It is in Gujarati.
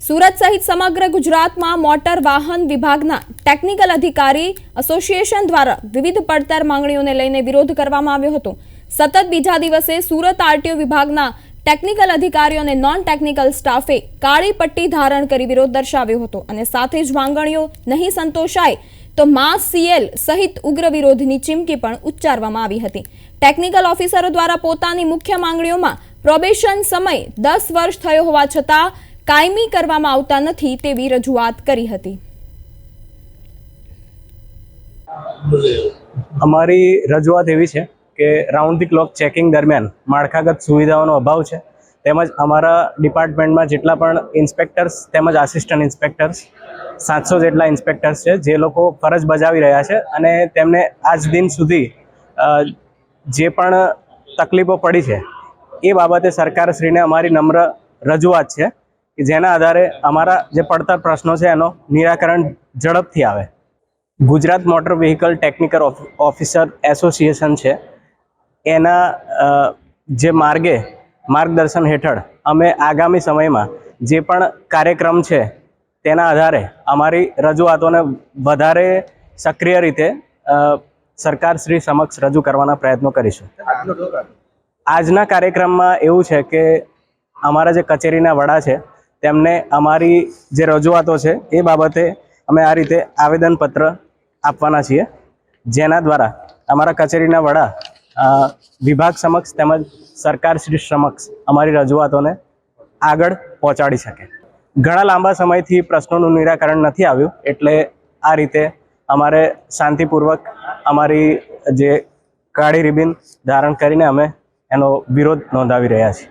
સુરત સહિત સમગ્ર ગુજરાતમાં મોટર વાહન વિભાગના ટેકનિકલ અધિકારી એસોસિએશન દ્વારા વિવિધ પડતર માંગણીઓને લઈને વિરોધ કરવામાં આવ્યો હતો। સતત બીજા દિવસે સુરત આરટીઓ વિભાગના ટેકનિકલ અધિકારીઓ અને નોન ટેકનિકલ સ્ટાફે કાળી પટ્ટી ધારણ કરી વિરોધ દર્શાવ્યો હતો અને સાથે જ માંગણીઓ નહીં સંતોષાય તો માસ સીએલ સહિત ઉગ્ર વિરોધની ચીમકી પણ ઉચ્ચારવામાં આવી હતી। ટેકનિકલ ઓફિસરો દ્વારા પોતાની મુખ્ય માંગણીઓમાં પ્રોબેશન સમય 10 વર્ષ થયો હોવા છતાં કાયમી કરવામાં આવતા નથી તેવી રજૂઆત કરી હતી। અમારી રજૂઆત એવી છે કે રાઉન્ડ ધી ક્લોક ચેકિંગ દરમિયાન માળખાગત સુવિધાઓનો અભાવ છે, તેમજ અમારા ડિપાર્ટમેન્ટમાં જેટલા પણ ઇન્સ્પેક્ટર્સ તેમજ આસિસ્ટન્ટ ઇન્સ્પેક્ટર્સ 700 જેટલા ઇન્સ્પેક્ટર્સ છે જે લોકો ફરજ બજાવી રહ્યા છે અને તેમને આજ દિન સુધી જે પણ તકલીફો પડી છે એ બાબતે સરકારશ્રીને અમારી નમ્ર રજૂઆત છે કે જેના આધારે અમારા જે પડતર પ્રશ્નો છે એનો નિરાકરણ ઝડપથી આવે। Gujarat motor vehicle technical officer association છે એના જે માર્ગદર્શન હેઠળ અમે આગામી સમયમાં જે પણ કાર્યક્રમ છે તેના આધારે અમારી રજૂઆતોને વધારે સક્રિય રીતે સરકારશ્રી સમક્ષ રજૂ કરવાના પ્રયત્નો કરીશું। આજના કાર્યક્રમમાં એવું છે કે અમારા જે કચેરીના વડા છે તેમને અમારી જે રજૂઆતો છે એ બાબતે અમે આ રીતે આવેદનપત્ર આપવાના છીએ, જેના દ્વારા અમારા કચેરીના વડા વિભાગ સમક્ષ તેમજ સરકારશ્રી સમક્ષ અમારી રજૂઆતોને આગળ પહોંચાડી શકે। ઘણા લાંબા સમયથી પ્રશ્નોનું નિરાકરણ નથી આવ્યું, એટલે આ રીતે અમારે શાંતિપૂર્વક અમારી જે કાળી રિબિન ધારણ કરીને અમે એનો વિરોધ નોંધાવી રહ્યા છીએ।